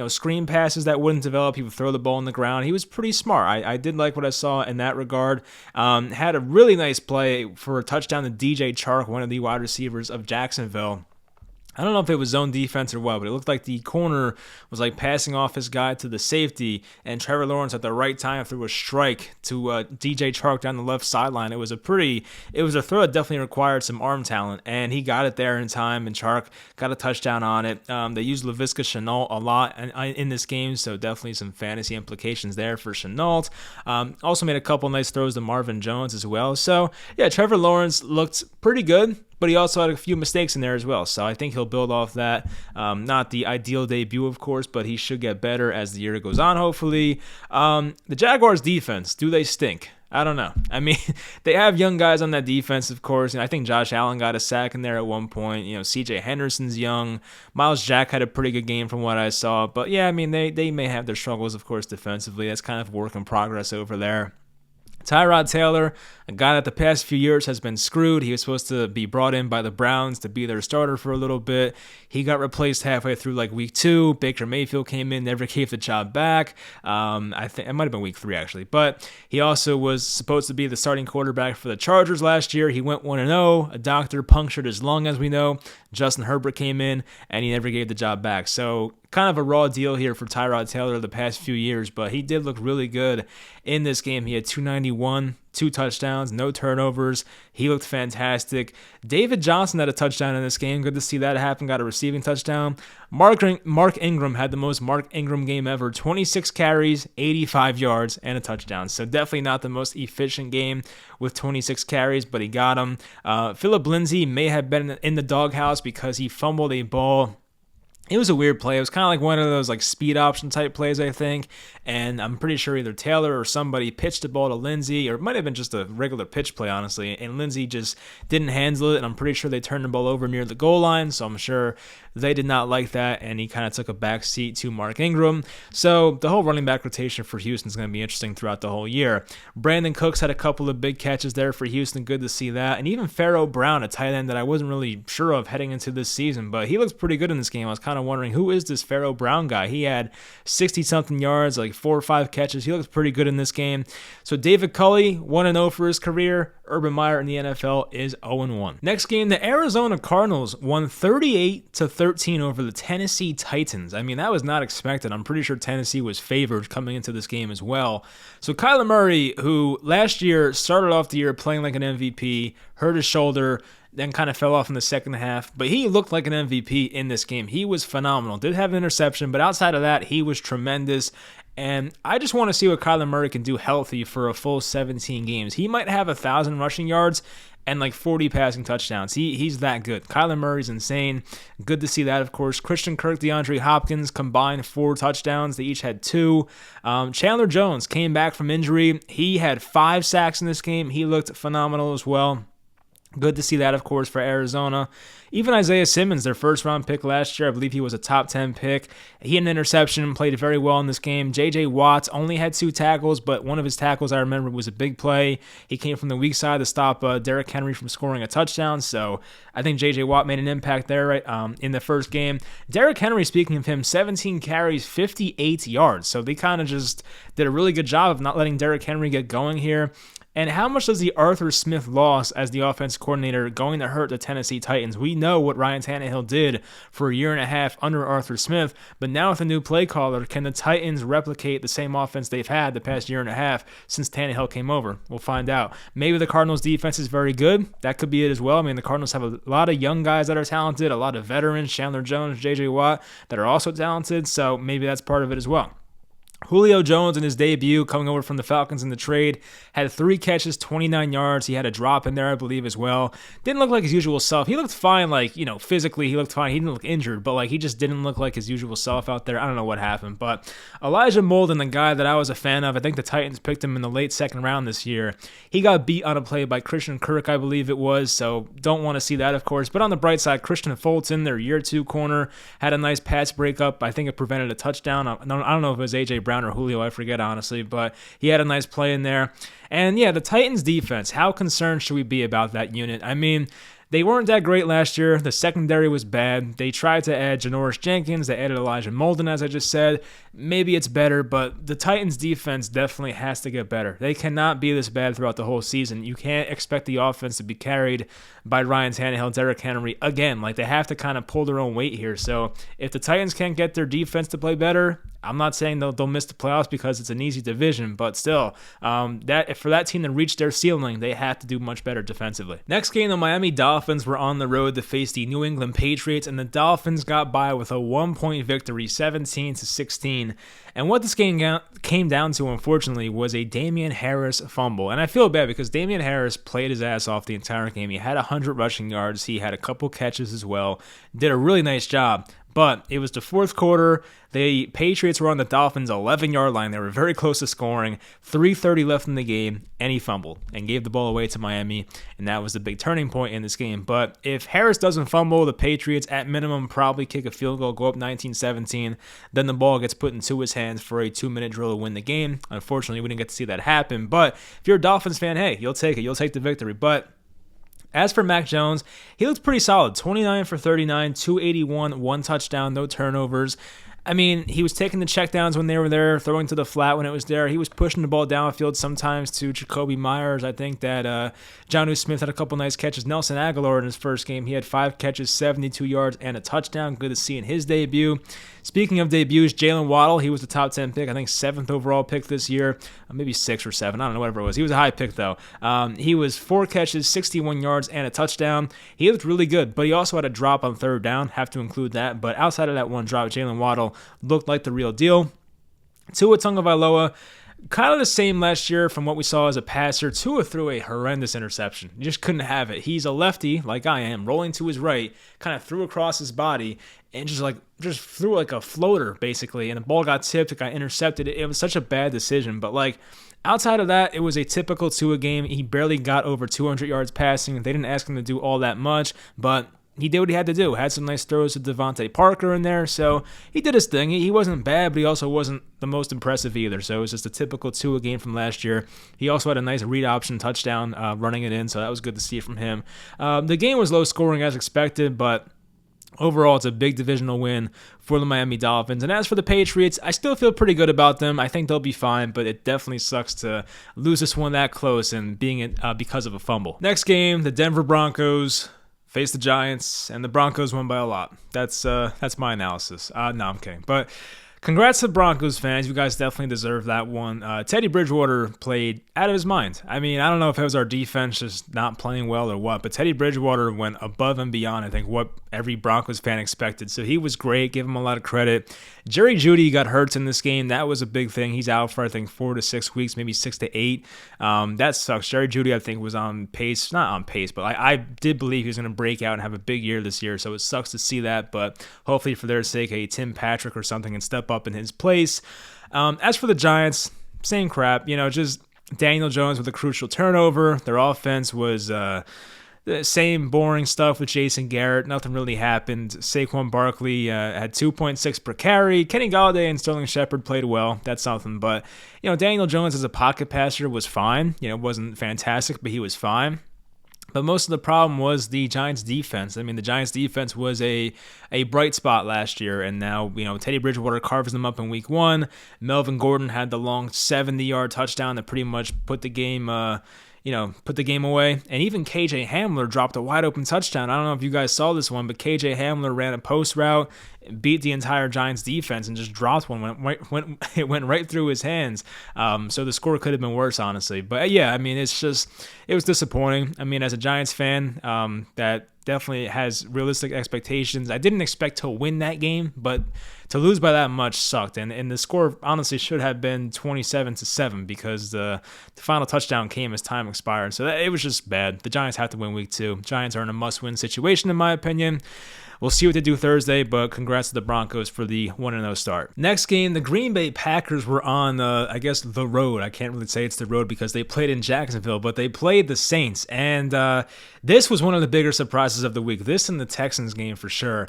screen passes that wouldn't develop. He would throw the ball on the ground. He was pretty smart. I did like what I saw in that regard. Had a really nice play for a touchdown to DJ Chark, one of the wide receivers of Jacksonville. I don't know if it was zone defense or what, but it looked like the corner was like passing off his guy to the safety, and Trevor Lawrence at the right time threw a strike to DJ Chark down the left sideline. It was a throw that definitely required some arm talent, and he got it there in time, and Chark got a touchdown on it. They used Laviska Shenault a lot in this game, so definitely some fantasy implications there for Shenault. Also made a couple nice throws to Marvin Jones as well. So, yeah, Trevor Lawrence looked pretty good, but he also had a few mistakes in there as well. So I think he'll build off that. Not the ideal debut, of course, but he should get better as the year goes on, hopefully. The Jaguars' defense, do they stink? I don't know. I mean, they have young guys on that defense, of course. And I think Josh Allen got a sack in there at one point. CJ Henderson's young. Miles Jack had a pretty good game from what I saw. But yeah, I mean, they may have their struggles, of course, defensively. That's kind of work in progress over there. Tyrod Taylor, a guy that the past few years has been screwed. He was supposed to be brought in by the Browns to be their starter for a little bit. He got replaced halfway through week 2. Baker Mayfield came in, never gave the job back. I think it might have been week 3 actually. But he also was supposed to be the starting quarterback for the Chargers last year. He went 1-0. A doctor punctured his lung, as we know. Justin Herbert came in, and he never gave the job back. So kind of a raw deal here for Tyrod Taylor the past few years, but he did look really good in this game. He had 291, 2 touchdowns, no turnovers. He looked fantastic. David Johnson had a touchdown in this game. Good to see that happen. Got a receiving touchdown. Mark Ingram had the most Mark Ingram game ever. 26 carries, 85 yards, and a touchdown. So definitely not the most efficient game with 26 carries, but he got them. Phillip Lindsay may have been in the doghouse because he fumbled a ball. It was a weird play. It was kind of like one of those speed option type plays, I think. And I'm pretty sure either Taylor or somebody pitched the ball to Lindsay, or it might have been just a regular pitch play, honestly. And Lindsay just didn't handle it. And I'm pretty sure they turned the ball over near the goal line. So I'm sure they did not like that. And he kind of took a back seat to Mark Ingram. So the whole running back rotation for Houston is going to be interesting throughout the whole year. Brandon Cooks had a couple of big catches there for Houston. Good to see that. And even Pharaoh Brown, a tight end that I wasn't really sure of heading into this season, but he looks pretty good in this game. I was kind of wondering, who is this Pharaoh Brown guy? He had 60-something yards, 4 or 5 catches. He looks pretty good in this game. So David Culley, 1-0 for his career. Urban Meyer in the NFL is 0-1. Next game, the Arizona Cardinals won 38-13 over the Tennessee Titans. I mean, that was not expected. I'm pretty sure Tennessee was favored coming into this game as well. So Kyler Murray, who last year started off the year playing like an MVP, hurt his shoulder, then kind of fell off in the second half, but he looked like an MVP in this game. He was phenomenal. Did have an interception, but outside of that, he was tremendous. And I just want to see what Kyler Murray can do healthy for a full 17 games. He might have 1,000 rushing yards and 40 passing touchdowns. He's that good. Kyler Murray's insane. Good to see that, of course. Christian Kirk, DeAndre Hopkins combined 4 touchdowns. They each had 2. Chandler Jones came back from injury. He had 5 sacks in this game. He looked phenomenal as well. Good to see that, of course, for Arizona. Even Isaiah Simmons, their first-round pick last year, I believe he was a top 10 pick. He had an interception and played very well in this game. J.J. Watts only had 2 tackles, but one of his tackles, I remember, was a big play. He came from the weak side to stop Derrick Henry from scoring a touchdown, so I think J.J. Watt made an impact there in the first game. Derrick Henry, speaking of him, 17 carries, 58 yards, so they kind of just did a really good job of not letting Derrick Henry get going here. And how much does the Arthur Smith loss as the offense coordinator going to hurt the Tennessee Titans? We know what Ryan Tannehill did for a year and a half under Arthur Smith, but now with a new play caller, can the Titans replicate the same offense they've had the past year and a half since Tannehill came over? We'll find out. Maybe the Cardinals' defense is very good. That could be it as well. I mean, the Cardinals have a lot of young guys that are talented, a lot of veterans, Chandler Jones, J.J. Watt, that are also talented, so maybe that's part of it as well. Julio Jones in his debut, coming over from the Falcons in the trade, had 3 catches, 29 yards. He had a drop in there, I believe, as well. Didn't look like his usual self. He looked fine, physically, he looked fine. He didn't look injured, but, he just didn't look like his usual self out there. I don't know what happened, but Elijah Molden, the guy that I was a fan of, I think the Titans picked him in the late second round this year. He got beat on a play by Christian Kirk, I believe it was, so don't want to see that, of course. But on the bright side, Christian Fulton, their year 2 corner, had a nice pass breakup. I think it prevented a touchdown. I don't know if it was A.J. Brown or Julio, I forget honestly, but he had a nice play in there. And yeah, the Titans defense, how concerned should we be about that unit? I mean, they weren't that great last year. The secondary was bad. They tried to add Janoris Jenkins. They added Elijah Molden, as I just said. Maybe it's better, but the Titans defense definitely has to get better. They cannot be this bad throughout the whole season. You can't expect the offense to be carried by Ryan Tannehill, Derrick Henry again. They have to kind of pull their own weight here. So if the Titans can't get their defense to play better, I'm not saying they'll miss the playoffs because it's an easy division, but still, for that team to reach their ceiling, they have to do much better defensively. Next game, the Miami Dolphins were on the road to face the New England Patriots, and the Dolphins got by with a 1-point victory, 17-16. And what this game came down to, unfortunately, was a Damian Harris fumble. And I feel bad because Damian Harris played his ass off the entire game. He had 100 rushing yards. He had a couple catches as well. Did a really nice job. But it was the fourth quarter. The Patriots were on the Dolphins' 11-yard line. They were very close to scoring. 3:30 left in the game, and he fumbled and gave the ball away to Miami, and that was the big turning point in this game. But if Harris doesn't fumble, the Patriots, at minimum, probably kick a field goal, go up 19-17. Then the ball gets put into his hands for a 2-minute drill to win the game. Unfortunately, we didn't get to see that happen. But if you're a Dolphins fan, hey, you'll take it. You'll take the victory. But as for Mac Jones, he looked pretty solid. 29 for 39, 281, 1 touchdown, no turnovers. I mean, he was taking the checkdowns when they were there, throwing to the flat when it was there. He was pushing the ball downfield sometimes to Jacoby Myers. I think that Jonnu Smith had a couple nice catches. Nelson Aguilar in his first game, he had 5 catches, 72 yards, and a touchdown. Good to see in his debut. Speaking of debuts, Jalen Waddle, he was the top 10 pick, I think 7th overall pick this year, maybe 6 or 7, I don't know, whatever it was. He was a high pick, though. He was 4 catches, 61 yards, and a touchdown. He looked really good, but he also had a drop on third down, have to include that. But outside of that one drop, Jalen Waddle looked like the real deal. Tua Tagovailoa, kind of the same last year from what we saw as a passer. Tua threw a horrendous interception. You just couldn't have it. He's a lefty, like I am, rolling to his right, kind of threw across his body, and just threw like a floater, basically, and the ball got tipped, it got intercepted. It was such a bad decision, but outside of that, it was a typical Tua game. He barely got over 200 yards passing. They didn't ask him to do all that much, but he did what he had to do. Had some nice throws to Devontae Parker in there, so he did his thing. He wasn't bad, but he also wasn't the most impressive either, so it was just a typical Tua game from last year. He also had a nice read option touchdown running it in, so that was good to see from him. The game was low scoring as expected, but overall, it's a big divisional win for the Miami Dolphins. And as for the Patriots, I still feel pretty good about them. I think they'll be fine, but it definitely sucks to lose this one that close and being because of a fumble. Next game, the Denver Broncos faced the Giants, and the Broncos won by a lot. That's my analysis. No, I'm kidding. But congrats to Broncos fans. You guys definitely deserve that one. Teddy Bridgewater played out of his mind. I mean, I don't know if it was our defense just not playing well or what, but Teddy Bridgewater went above and beyond, I think, what every Broncos fan expected. So he was great. Give him a lot of credit. Jerry Jeudy got hurt in this game. That was a big thing. He's out for, I think, 4 to 6 weeks, maybe 6 to 8. That sucks. Jerry Jeudy, I think, was on pace. Not on pace, but I did believe he was going to break out and have a big year this year. So it sucks to see that, but hopefully for their sake, a Tim Patrick or something can step up in his place. As for the Giants, same crap. Just Daniel Jones with a crucial turnover. Their offense was the same boring stuff with Jason Garrett. Nothing really happened. Saquon Barkley had 2.6 per carry. Kenny Golladay and Sterling Shepard played well. That's something. But, Daniel Jones as a pocket passer was fine. Wasn't fantastic, but he was fine. But most of the problem was the Giants' defense. I mean, the Giants' defense was a bright spot last year, and now, Teddy Bridgewater carves them up in week 1. Melvin Gordon had the long 70-yard touchdown that pretty much put the game away. And even KJ Hamler dropped a wide open touchdown. I don't know if you guys saw this one, but KJ Hamler ran a post route, beat the entire Giants defense, and just dropped one. It went right through his hands. So the score could have been worse, honestly. But yeah, I mean, it was disappointing. I mean, as a Giants fan, that definitely has realistic expectations. I didn't expect to win that game, but to lose by that much sucked. And the score honestly should have been 27-7 because the final touchdown came as time expired. So it was just bad. The Giants have to win week 2. Giants are in a must-win situation, in my opinion. We'll see what they do Thursday, but congrats to the Broncos for the 1-0 start. Next game, the Green Bay Packers were on, the road. I can't really say it's the road because they played in Jacksonville, but they played the Saints. And this was one of the bigger surprises of the week. This and the Texans game for sure.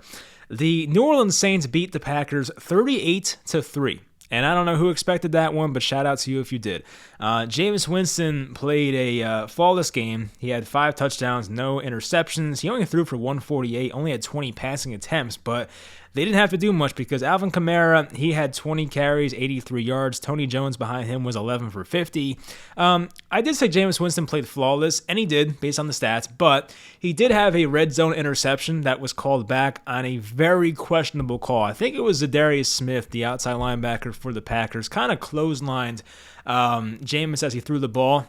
The New Orleans Saints beat the Packers 38-3. And I don't know who expected that one, but shout out to you if you did. Jameis Winston played a flawless game. He had 5 touchdowns, no interceptions. He only threw for 148, only had 20 passing attempts, but they didn't have to do much because Alvin Kamara, he had 20 carries, 83 yards. Tony Jones behind him was 11 for 50. I did say Jameis Winston played flawless, and he did based on the stats, but he did have a red zone interception that was called back on a very questionable call. I think it was Zadarius Smith, the outside linebacker for the Packers, kind of clotheslined Jameis as he threw the ball.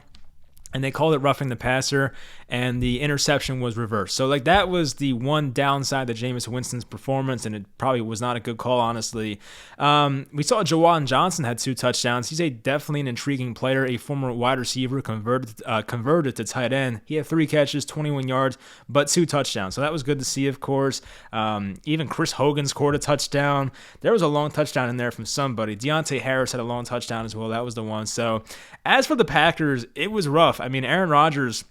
And they called it roughing the passer, and the interception was reversed. So, that was the one downside to Jameis Winston's performance, and it probably was not a good call, honestly. We saw Jawan Johnson had 2 touchdowns. He's definitely an intriguing player, a former wide receiver converted to tight end. He had 3 catches, 21 yards, but 2 touchdowns. So that was good to see, of course. Even Chris Hogan scored a touchdown. There was a long touchdown in there from somebody. Deontay Harris had a long touchdown as well. That was the one. So, as for the Packers, it was rough. I mean, Aaron Rodgers,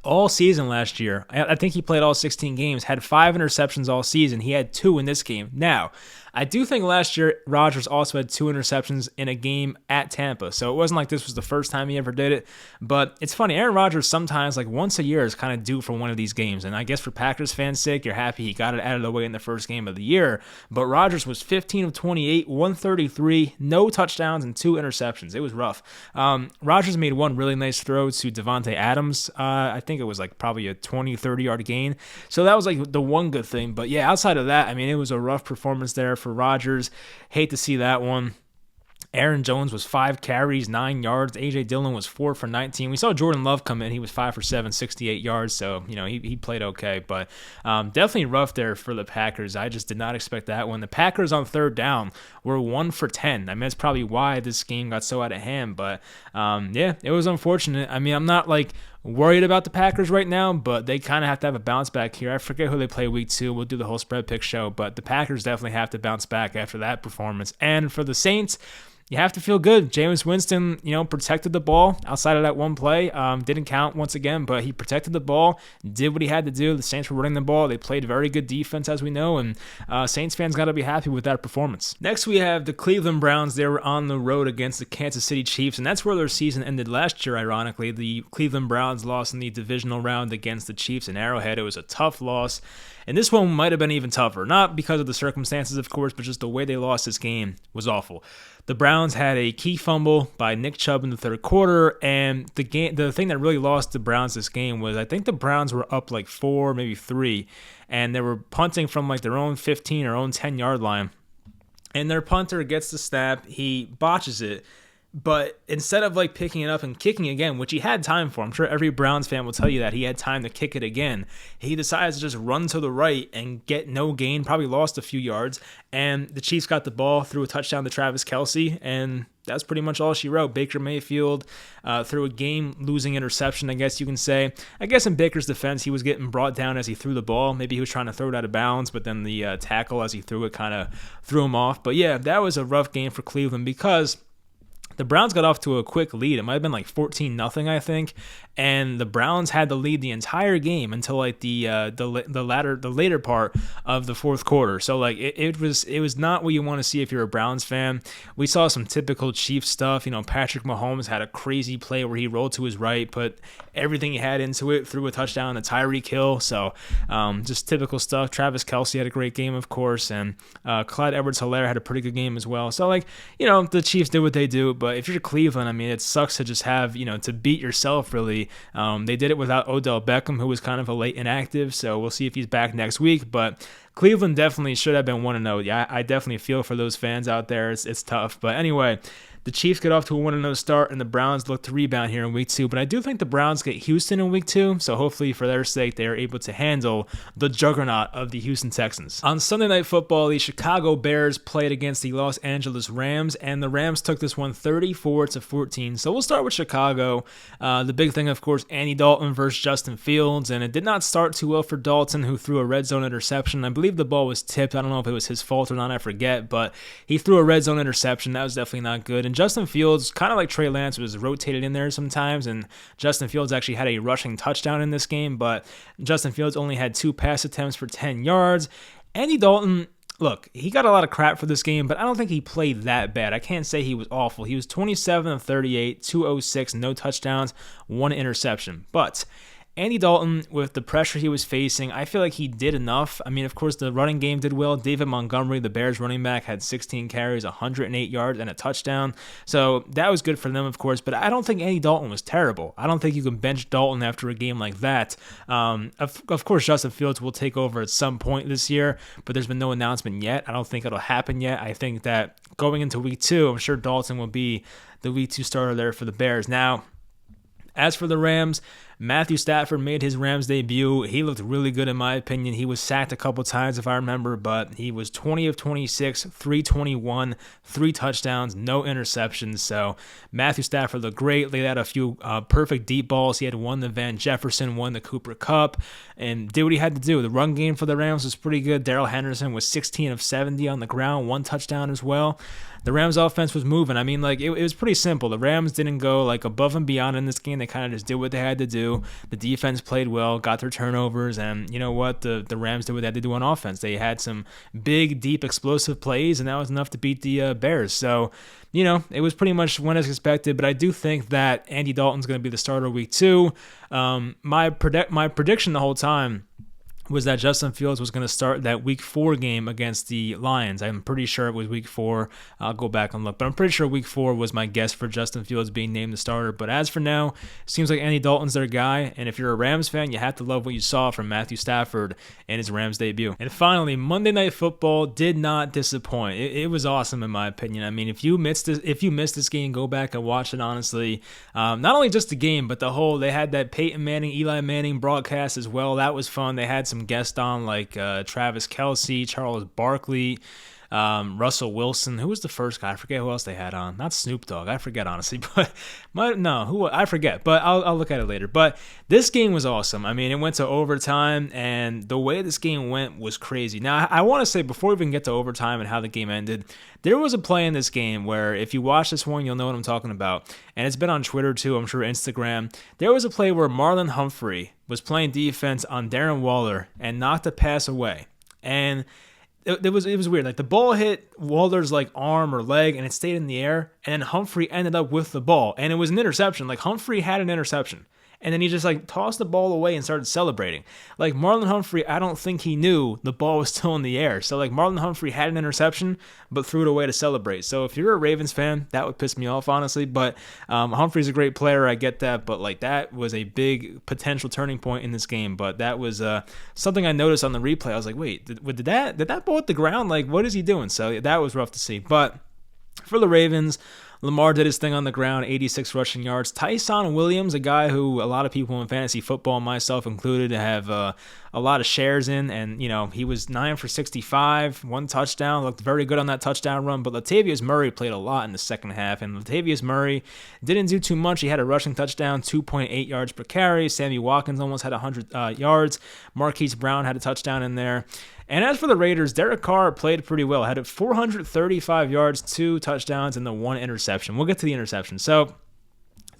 all season last year, I think he played all 16 games, had 5 interceptions all season. He had 2 in this game. Now, I do think last year Rodgers also had 2 interceptions in a game at Tampa, so it wasn't like this was the first time he ever did it. But it's funny, Aaron Rodgers sometimes, once a year, is kind of due for one of these games. And I guess for Packers fans' sake, you're happy he got it out of the way in the first game of the year. But Rodgers was 15 of 28, 133, no touchdowns, and 2 interceptions. It was rough. Rodgers made one really nice throw to Devontae Adams. I think it was probably a 20, 30-yard gain. So that was the one good thing. But yeah, outside of that, I mean, it was a rough performance there for Rodgers. Hate to see that one. Aaron Jones was 5 carries, 9 yards. A.J. Dillon was 4 for 19. We saw Jordan Love come in. He was 5 for 7, 68 yards. So, he played okay. But definitely rough there for the Packers. I just did not expect that one. The Packers on third down were 1 for 10. I mean, that's probably why this game got so out of hand. But, yeah, it was unfortunate. I mean, I'm not, worried about the Packers right now, but they kind of have to have a bounce back here. I forget who they play week 2. We'll do the whole spread pick show. But the Packers definitely have to bounce back after that performance. And for the Saints, you have to feel good. Jameis Winston, protected the ball outside of that one play. Didn't count once again, but he protected the ball, did what he had to do. The Saints were running the ball. They played very good defense, as we know, and Saints fans got to be happy with that performance. Next, we have the Cleveland Browns. They were on the road against the Kansas City Chiefs, and that's where their season ended last year, ironically. The Cleveland Browns lost in the divisional round against the Chiefs in Arrowhead. It was a tough loss. And this one might have been even tougher, not because of the circumstances, of course, but just the way they lost this game was awful. The Browns had a key fumble by Nick Chubb in the third quarter, and the thing that really lost the Browns this game was I think the Browns were up 4, maybe 3, and they were punting from their own 15 or own 10-yard line. And their punter gets the snap, he botches it. But instead of picking it up and kicking again, which he had time for, I'm sure every Browns fan will tell you that he had time to kick it again, he decides to just run to the right and get no gain, probably lost a few yards, and the Chiefs got the ball, threw a touchdown to Travis Kelce, and that's pretty much all she wrote. Baker Mayfield threw a game-losing interception, I guess you can say. I guess in Baker's defense, he was getting brought down as he threw the ball. Maybe he was trying to throw it out of bounds, but then the tackle as he threw it kind of threw him off. But yeah, that was a rough game for Cleveland because the Browns got off to a quick lead. It might have been 14-0, I think, and the Browns had the lead the entire game until the later part of the fourth quarter. So it was not what you want to see if you're a Browns fan. We saw some typical Chiefs stuff. Patrick Mahomes had a crazy play where he rolled to his right, put everything he had into it, threw a touchdown to Tyreek Hill. So just typical stuff. Travis Kelce had a great game, of course, and Clyde Edwards-Helaire had a pretty good game as well. So the Chiefs did what they do. But if you're Cleveland, I mean, it sucks to just have, to beat yourself, really. They did it without Odell Beckham, who was kind of a late inactive, so we'll see if he's back next week. But Cleveland definitely should have been 1-0. Yeah, I definitely feel for those fans out there. It's tough. But anyway, the Chiefs get off to a 1-0 start, and the Browns look to rebound here in week 2. But I do think the Browns get Houston in week 2, so hopefully for their sake, they are able to handle the juggernaut of the Houston Texans. On Sunday Night Football, the Chicago Bears played against the Los Angeles Rams, and the Rams took this one 34-14. So we'll start with Chicago. The big thing, of course, Andy Dalton versus Justin Fields, and it did not start too well for Dalton, who threw a red zone interception. I believe the ball was tipped. I don't know if it was his fault or not, I forget, but he threw a red zone interception. That was definitely not good. And Justin Fields, kind of like Trey Lance, was rotated in there sometimes, and Justin Fields actually had a rushing touchdown in this game, but Justin Fields only had 2 pass attempts for 10 yards. Andy Dalton, look, he got a lot of crap for this game, but I don't think he played that bad. I can't say he was awful. He was 27 of 38, 206, no touchdowns, 1 interception. But Andy Dalton, with the pressure he was facing, I feel like he did enough. I mean, of course, the running game did well. David Montgomery, the Bears running back, had 16 carries, 108 yards, and a touchdown. So that was good for them, of course, but I don't think Andy Dalton was terrible. I don't think you can bench Dalton after a game like that. Of course, Justin Fields will take over at some point this year, but there's been no announcement yet. I don't think it'll happen yet. I think that going into week 2, I'm sure Dalton will be the week 2 starter there for the Bears. Now, as for the Rams, Matthew Stafford made his Rams debut. He looked really good in my opinion. He was sacked a couple times if I remember, but he was 20 of 26, 321, 3 touchdowns, no interceptions. So Matthew Stafford looked great. Laid out a few perfect deep balls. He had one to Van Jefferson, one to Cooper Kupp, and did what he had to do. The run game for the Rams was pretty good. Darrell Henderson was 16 of 70 on the ground, 1 touchdown as well. The Rams offense was moving. I mean, like, it was pretty simple. The Rams didn't go, like, above and beyond in this game. They kind of just did what they had to do. The defense played well, got their turnovers, and you know what? The Rams did what they had to do on offense. They had some big, deep, explosive plays, and that was enough to beat the Bears. So, you know, it was pretty much went as expected, but I do think that Andy Dalton's going to be the starter week 2. My prediction the whole time was that Justin Fields was going to start that week 4 game against the Lions. I'm pretty sure it was week 4. I'll go back and look, but I'm pretty sure week 4 was my guess for Justin Fields being named the starter. But as for now, it seems like Andy Dalton's their guy, and if you're a Rams fan, you have to love what you saw from Matthew Stafford in his Rams debut. And finally, Monday Night Football did not disappoint. It was awesome in my opinion. I mean, if you missed this game, go back and watch it honestly. Not only just the game, but they had that Peyton Manning, Eli Manning broadcast as well. That was fun. They had some guests on like Travis Kelce, Charles Barkley, Russell Wilson. Who was the first guy? I forget who else they had on. Not Snoop Dogg. I forget honestly, but I forget. But I'll look at it later. But this game was awesome. I mean, it went to overtime, and the way this game went was crazy. Now, I want to say before we even get to overtime and how the game ended, there was a play in this game where if you watch this one, you'll know what I'm talking about. And it's been on Twitter too, I'm sure Instagram. There was a play where Marlon Humphrey was playing defense on Darren Waller and knocked a pass away. And it was weird. Like the ball hit Waller's like arm or leg and it stayed in the air. And then Humphrey ended up with the ball. And it was an interception. Like Humphrey had an interception. And then he just like tossed the ball away and started celebrating. Like Marlon Humphrey, I don't think he knew the ball was still in the air. So like Marlon Humphrey had an interception, but threw it away to celebrate. So if you're a Ravens fan, that would piss me off, honestly. But Humphrey's a great player, I get that. But like that was a big potential turning point in this game. But that was something I noticed on the replay. I was like, wait, did that ball hit the ground? Like, what is he doing? So that was rough to see. But for the Ravens, Lamar did his thing on the ground, 86 rushing yards. Tyson Williams, a guy who a lot of people in fantasy football, myself included, have a lot of shares in, and you know he was 9 for 65, 1 touchdown, looked very good on that touchdown run. But Latavius Murray played a lot in the second half, and Latavius Murray didn't do too much. He had a rushing touchdown, 2.8 yards per carry. Sammy Watkins almost had 100 yards. Marquise Brown had a touchdown in there. And as for the Raiders, Derek Carr played pretty well. Had 435 yards, 2 touchdowns, and the 1 interception. We'll get to the interception. So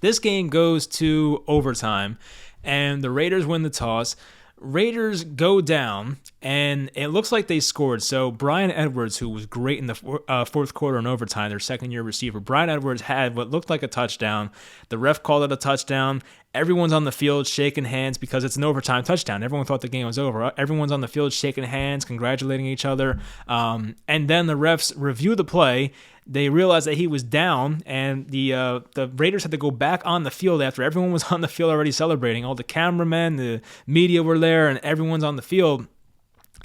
this game goes to overtime, and the Raiders win the toss. Raiders go down, and it looks like they scored. So Bryan Edwards, who was great in the fourth quarter in overtime, their second-year receiver, Bryan Edwards had what looked like a touchdown. The ref called it a touchdown. Everyone's on the field shaking hands because it's an overtime touchdown. Everyone thought the game was over. Everyone's on the field shaking hands, congratulating each other. And then the refs review the play. They realized that he was down, and the Raiders had to go back on the field after everyone was on the field already celebrating. All the cameramen, the media were there, and everyone's on the field.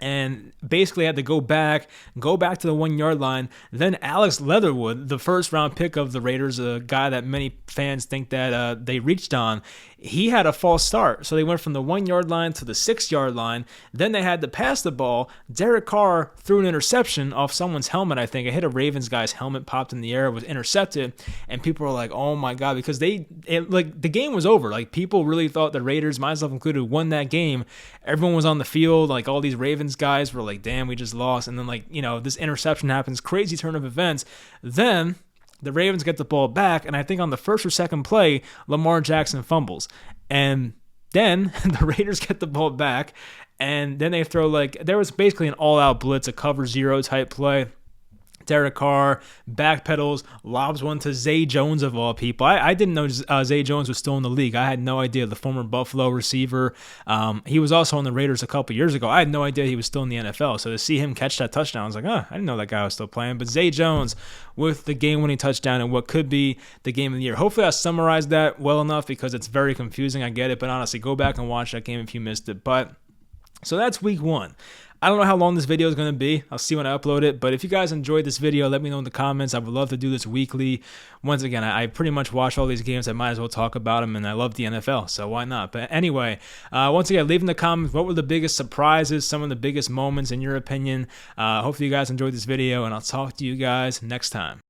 and basically had to go back to the 1 yard line. Then Alex Leatherwood, the first round pick of the Raiders, a guy that many fans think that they reached on, he had a false start. So they went from the 1 yard line to the 6 yard line. Then they had to pass the ball. Derek Carr threw an interception off someone's helmet, I think. It hit a Ravens guy's helmet, popped in the air, was intercepted. And people were like, oh my God, because the game was over. Like, people really thought the Raiders, myself included, won that game. Everyone was on the field. Like, all these Ravens guys were like, damn, we just lost. And then, like, this interception happens, crazy turn of events. Then the Ravens get the ball back, and I think on the first or second play, Lamar Jackson fumbles. And then the Raiders get the ball back, and then they throw, there was basically an all-out blitz, a cover zero type play. Derek Carr backpedals, lobs one to Zay Jones of all people. I didn't know Zay Jones was still in the league. I had no idea. The former Buffalo receiver. He was also on the Raiders a couple years ago. I had no idea he was still in the NFL. So to see him catch that touchdown, I was like, I didn't know that guy was still playing. But Zay Jones with the game-winning touchdown and what could be the game of the year. Hopefully I summarized that well enough because it's very confusing. I get it. But honestly, go back and watch that game if you missed it. But so that's week 1. I don't know how long this video is going to be. I'll see when I upload it. But if you guys enjoyed this video, let me know in the comments. I would love to do this weekly. Once again, I pretty much watch all these games. I might as well talk about them, and I love the NFL, so why not? But anyway, once again, leave in the comments what were the biggest surprises, some of the biggest moments in your opinion. Hopefully you guys enjoyed this video, and I'll talk to you guys next time.